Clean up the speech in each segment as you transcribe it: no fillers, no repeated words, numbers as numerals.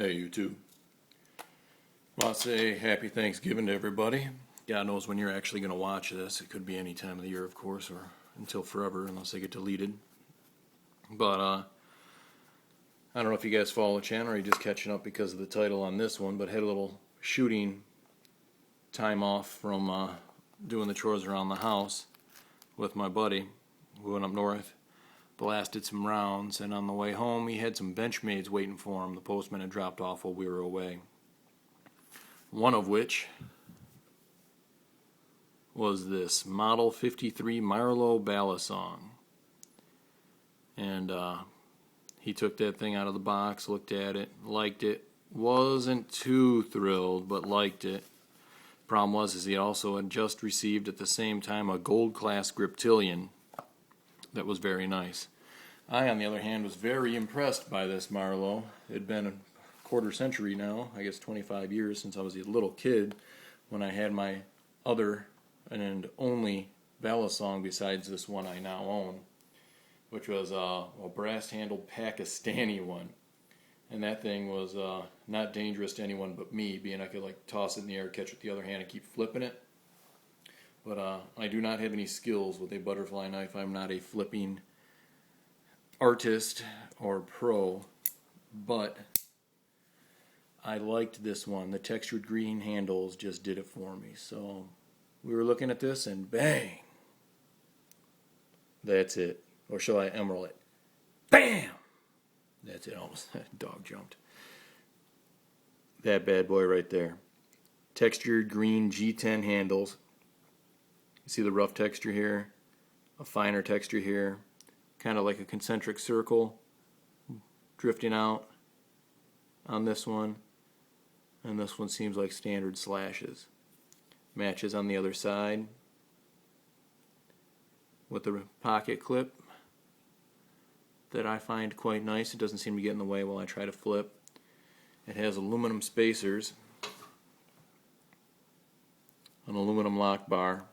Hey YouTube. Well, I'll say happy Thanksgiving to everybody. God knows when you're actually going to watch this. It could be any time of the year, of course, or until forever, unless they get deleted. But I don't know if you guys follow the channel or you're just catching up because of the title on this one, but had a little shooting time off from doing the chores around the house with my buddy who went up north. Blasted some rounds, and on the way home he had some Benchmades waiting for him. The postman had dropped off while we were away. One of which was this Model 53 Marlowe Bali Song. And he took that thing out of the box, looked at it, liked it, wasn't too thrilled, but liked it. Problem was he also had just received at the same time a gold class Griptilian that was very nice. I, on the other hand, was very impressed by this Marlowe. It had been a quarter century now, I guess 25 years since I was a little kid when I had my other and only Bali Song besides this one I now own, which was a brass-handled Pakistani one. And that thing was not dangerous to anyone but me, being I could like toss it in the air, catch it with the other hand, and keep flipping it. But I do not have any skills with a butterfly knife. I'm not a flipping artist or pro, but I liked this one. The textured green handles just did it for me. So we were looking at this and bang! That's it. Or shall I emerald it? Bam! That's it. Almost that dog jumped. That bad boy right there. Textured green G10 handles. You see the rough texture here, a finer texture here, kind of like a concentric circle drifting out on this one, and this one seems like standard slashes. Matches on the other side with the pocket clip that I find quite nice. It doesn't seem to get in the way while I try to flip. It has aluminum spacers, an aluminum lock bar,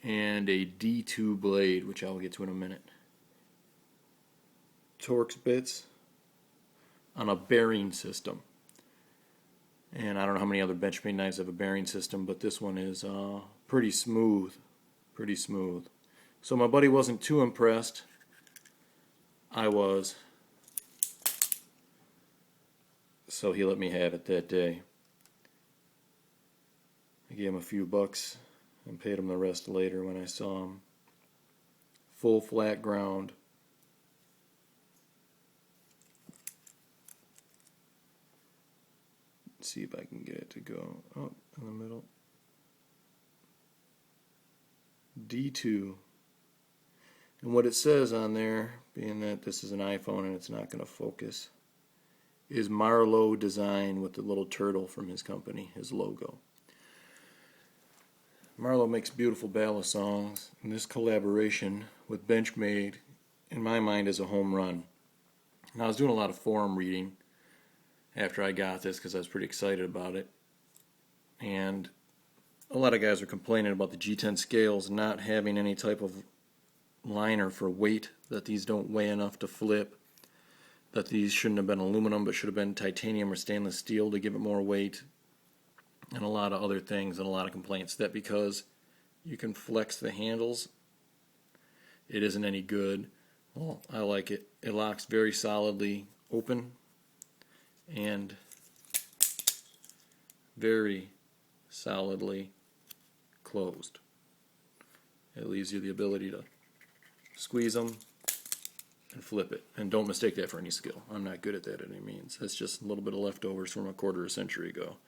and a D2 blade, which I'll get to in a minute. Torx bits on a bearing system. And I don't know how many other Benchmade knives have a bearing system, but this one is pretty smooth. Pretty smooth. So my buddy wasn't too impressed. I was. So he let me have it that day. I gave him a few bucks and paid him the rest later when I saw him. Full flat ground. Let's see if I can get it to go up in the middle. D2. And what it says on there, being that this is an iPhone and it's not going to focus, is Marlowe design with the little turtle from his company, his logo. Marlowe makes beautiful Bali songs, and this collaboration with Benchmade, in my mind, is a home run. Now, I was doing a lot of forum reading after I got this because I was pretty excited about it, and a lot of guys are complaining about the G10 scales not having any type of liner for weight, that these don't weigh enough to flip, that these shouldn't have been aluminum but should have been titanium or stainless steel to give it more weight, and a lot of other things, and a lot of complaints that because you can flex the handles, it isn't any good. Well, I like it. It locks very solidly open and very solidly closed. It leaves you the ability to squeeze them and flip it. And don't mistake that for any skill. I'm not good at that at any means. That's just a little bit of leftovers from a quarter of a century ago.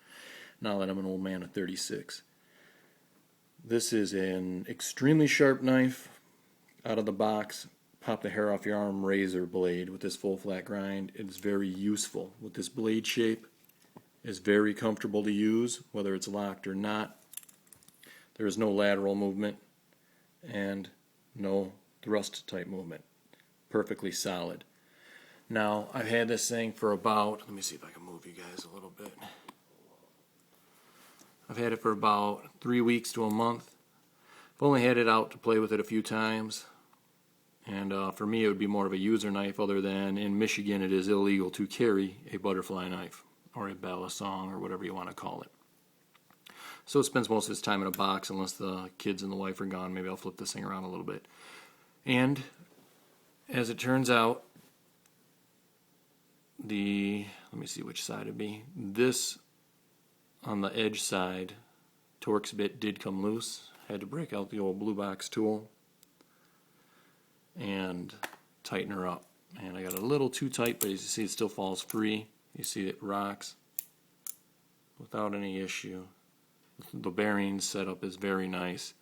Now that I'm an old man of 36. This is an extremely sharp knife, out of the box, pop the hair off your arm razor blade with this full flat grind. It's very useful with this blade shape. It's very comfortable to use, whether it's locked or not. There is no lateral movement and no thrust type movement. Perfectly solid. Now, I've had this thing for about, let me see if I can move you guys a little bit. I've had it for about 3 weeks to a month. I've only had it out to play with it a few times, And for me, it would be more of a user knife, other than in Michigan it is illegal to carry a butterfly knife or a Bali Song or whatever you want to call it. So it spends most of its time in a box unless the kids and the wife are gone. Maybe I'll flip this thing around a little bit. And as it turns out, let me see which side it'd be. This on the edge side, Torx bit did come loose. Had to break out the old blue box tool and tighten her up. And I got it a little too tight, but as you see, it still falls free. You see it rocks without any issue. The bearing setup is very nice.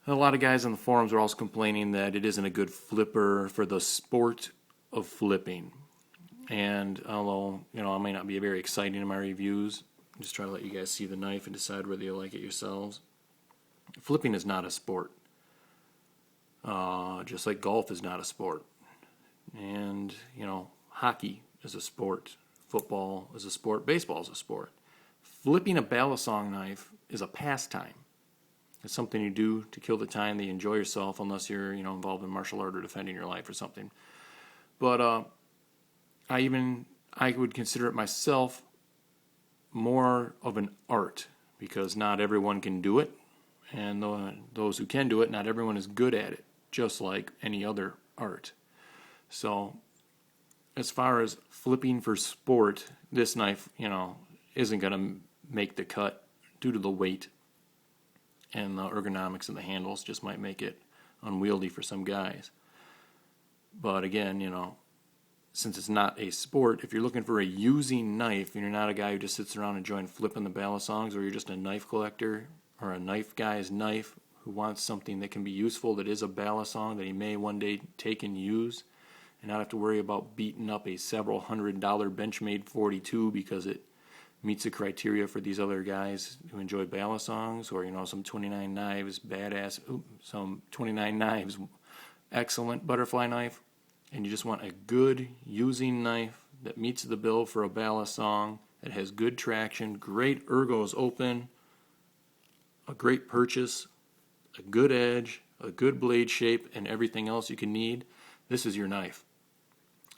A lot of guys on the forums are also complaining that it isn't a good flipper for the sport of flipping. And although, I may not be very exciting in my reviews, I'm just trying to let you guys see the knife and decide whether you like it yourselves. Flipping is not a sport. Just like golf is not a sport. And, hockey is a sport. Football is a sport. Baseball is a sport. Flipping a Bali Song knife is a pastime. It's something you do to kill the time that you enjoy yourself, unless you're, involved in martial art or defending your life or something. But I would consider it myself more of an art, because not everyone can do it, and those who can do it, not everyone is good at it, just like any other art. So as far as flipping for sport, this knife, isn't going to make the cut due to the weight, and the ergonomics of the handles just might make it unwieldy for some guys. But again, since it's not a sport, if you're looking for a using knife and you're not a guy who just sits around enjoying flipping the Bali Songs, or you're just a knife collector or a knife guy's knife who wants something that can be useful, that is a Bali Song that he may one day take and use and not have to worry about beating up a several $100 Benchmade 42 because it meets the criteria for these other guys who enjoy Bali Songs, or some 29 knives, some 29 knives, excellent butterfly knife, and you just want a good using knife that meets the bill for a Bali Song, that has good traction, great ergos open, a great purchase, a good edge, a good blade shape, and everything else you can need, this is your knife.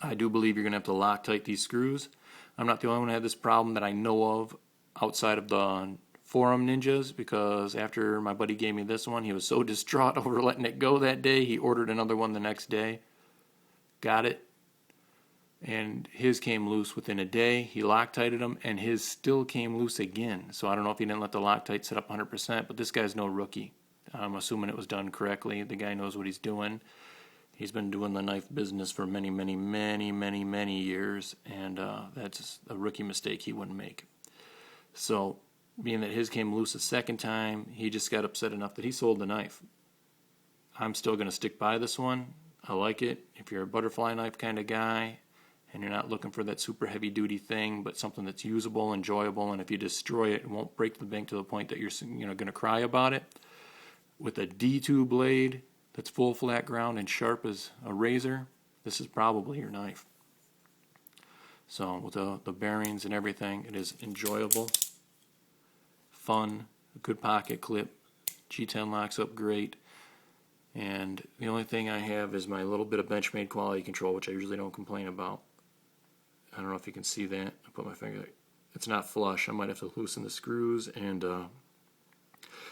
I do believe you're going to have to Loctite these screws. I'm not the only one who had this problem that I know of outside of the forum ninjas, because after my buddy gave me this one, he was so distraught over letting it go that day, he ordered another one the next day. Got it, and his came loose within a day. He Loctited them, and his still came loose again. So I don't know if he didn't let the Loctite set up 100%, but this guy's no rookie. I'm assuming it was done correctly. The guy knows what he's doing. He's been doing the knife business for many, many, many, many, many years, and that's a rookie mistake he wouldn't make. So, being that his came loose a second time, he just got upset enough that he sold the knife. I'm still going to stick by this one. I like it. If you're a butterfly knife kind of guy, and you're not looking for that super heavy duty thing, but something that's usable, enjoyable, and if you destroy it, it won't break the bank to the point that you're going to cry about it. With a D2 blade that's full flat ground and sharp as a razor, this is probably your knife. So with the bearings and everything, it is enjoyable, fun, a good pocket clip, G10 locks up great. And the only thing I have is my little bit of Benchmade quality control, which I usually don't complain about. I don't know if you can see that. I put my finger there. It's not flush. I might have to loosen the screws and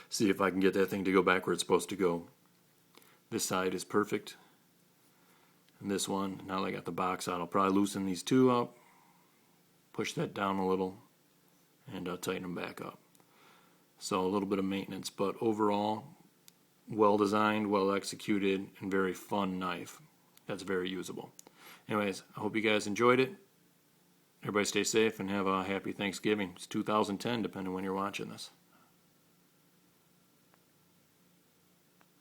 see if I can get that thing to go back where it's supposed to go. This side is perfect. And this one, now that I got the box out, I'll probably loosen these two up, push that down a little, and tighten them back up. So a little bit of maintenance, but overall, well designed, well executed, and very fun knife. That's very usable. Anyways, I hope you guys enjoyed it. Everybody stay safe and have a happy Thanksgiving. It's 2010, depending on when you're watching this.